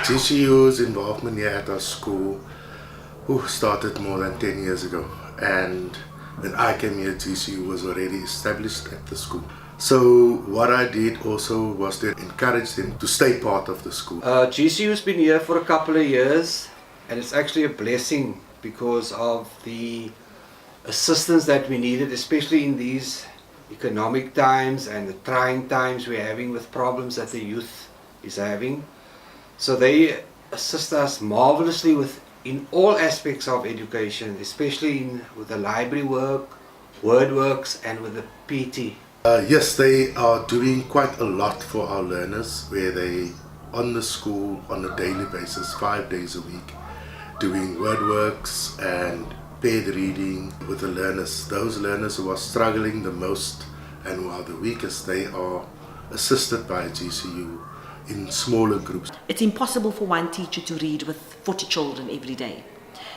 GCU's involvement here at our school started more than 10 years ago, and when I came here, GCU was already established at the school. So what I did also was to encourage them to stay part of the school. GCU's been here for a couple of years, and it's actually a blessing because of the assistance that we needed, especially in these economic times and the trying times we're having with problems that the youth is having. So they assist us marvelously in all aspects of education, especially with the library work, word works, and with the PT. Yes, they are doing quite a lot for our learners, where they on the school on a daily basis, 5 days a week, doing word works and paired reading with the learners. Those learners who are struggling the most and who are the weakest, they are assisted by GCU in smaller groups. It's impossible for one teacher to read with 40 children every day.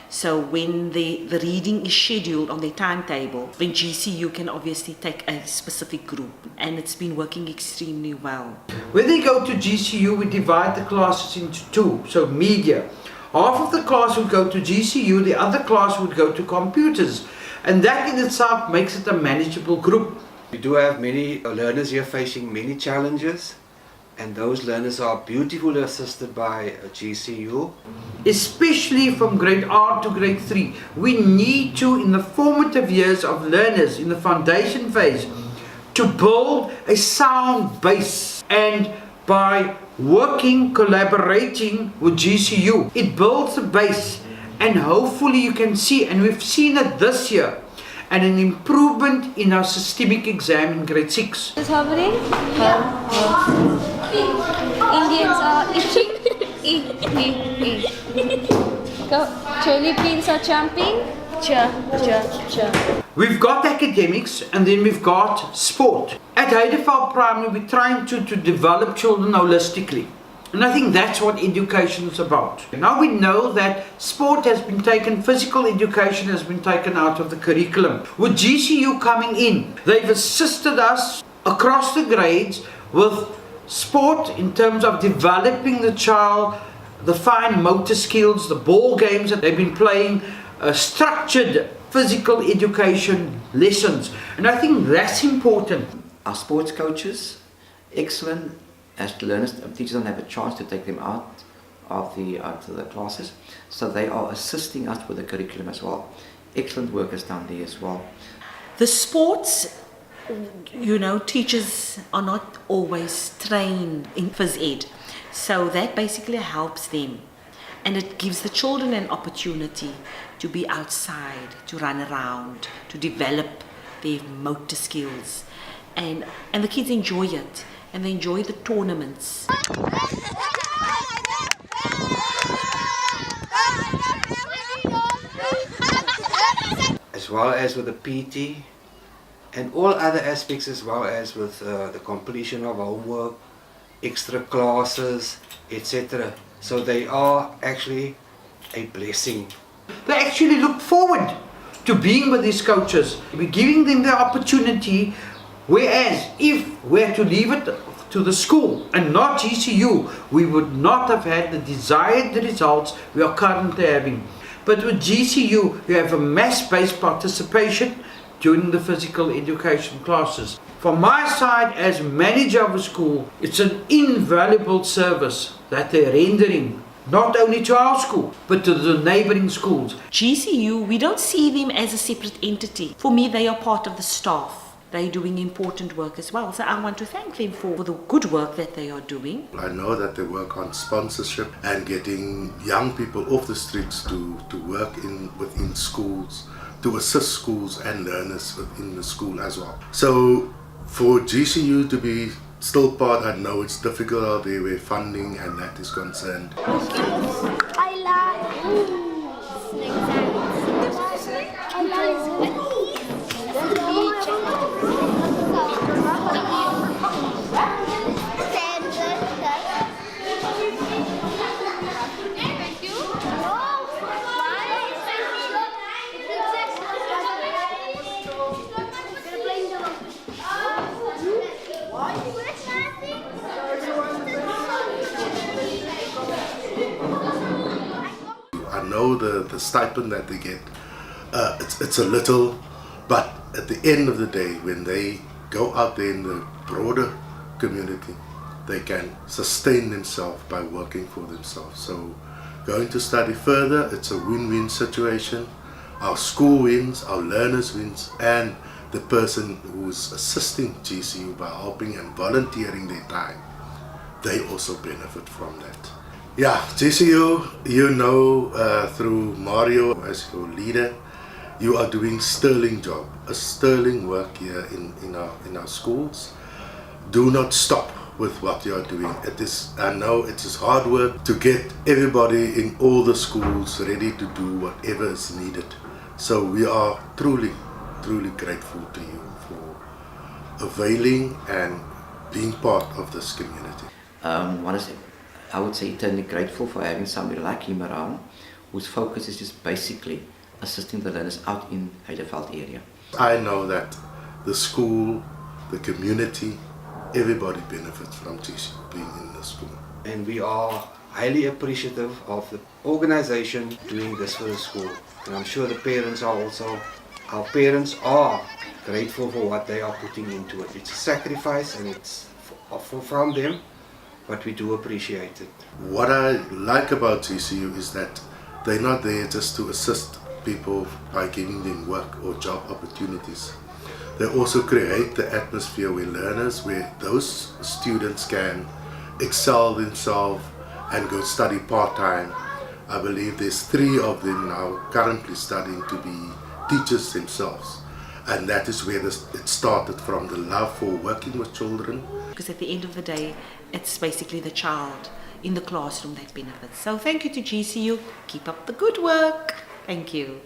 So when the reading is scheduled on their timetable, then GCU can obviously take a specific group, and it's been working extremely well. When they go to GCU, we divide the classes into two, so media. Half of the class would go to GCU, the other class would go to computers, and that in itself makes it a manageable group. We do have many learners here facing many challenges, and those learners are beautifully assisted by GCU. Especially from grade R to grade 3, we need to, in the formative years of learners, in the foundation phase, to build a sound base. And by working, collaborating with GCU, it builds a base, and hopefully you can see, and we've seen it this year, and an improvement in our systemic exam in grade 6. Is hovering. Indians are itching. Go. Choli planes are jumping. Cha, cha, cha. We've got academics, and then we've got sport. At Heideveld Primary, we're trying to develop children holistically. And I think that's what education is about. Now we know that sport has been taken, physical education has been taken out of the curriculum. With GCU coming in, they've assisted us across the grades with sport in terms of developing the child, the fine motor skills, the ball games that they've been playing, structured physical education lessons. And I think that's important. Our sports coaches, excellent. As the learners, teachers don't have a chance to take them out of the classes, so they are assisting us with the curriculum as well. Excellent work is done there as well. The sports, teachers are not always trained in phys ed, so that basically helps them, and it gives the children an opportunity to be outside, to run around, to develop their motor skills, and the kids enjoy it. And they enjoy the tournaments. As well as with the PT and all other aspects, as well as with the completion of homework, extra classes, etc. So they are actually a blessing. They actually look forward to being with these coaches. We're giving them the opportunity. Whereas if we had to leave it to the school and not GCU, we would not have had the desired results we are currently having. But with GCU, you have a mass-based participation during the physical education classes. From my side, as manager of a school, it's an invaluable service that they're rendering, not only to our school, but to the neighboring schools. GCU, we don't see them as a separate entity. For me, they are part of the staff. They're doing important work as well. So I want to thank them for the good work that they are doing. I know that they work on sponsorship and getting young people off the streets to work within schools, to assist schools and learners within the school as well. So for GCU to be still part, I know it's difficult out there where funding and that is concerned. I like the stipend that they get, it's a little, but at the end of the day, when they go out there in the broader community, they can sustain themselves by working for themselves. So going to study further, it's a win-win situation. Our school wins, our learners wins, and the person who's assisting GCU by helping and volunteering their time, they also benefit from that. Yeah, GCU, you know, through Mario as your leader, you are doing sterling job, a sterling work here in our schools. Do not stop with what you are doing. I know it is hard work to get everybody in all the schools ready to do whatever is needed. So we are truly grateful to you for availing and being part of this community. I would say eternally grateful for having somebody like him around, whose focus is just basically assisting the learners out in Heideveld area. I know that the school, the community, everybody benefits from GCU being in the school. And we are highly appreciative of the organization doing this for the school. And I'm sure the parents are also. Our parents are grateful for what they are putting into it. It's a sacrifice and it's from them, but we do appreciate it. What I like about GCU is that they're not there just to assist people by giving them work or job opportunities. They also create the atmosphere where those students can excel themselves and go study part-time. I believe there's 3 of them now currently studying to be teachers themselves, and that is where it started, from the love for working with children. Because at the end of the day, it's basically the child in the classroom that benefits. So thank you to GCU. Keep up the good work. Thank you.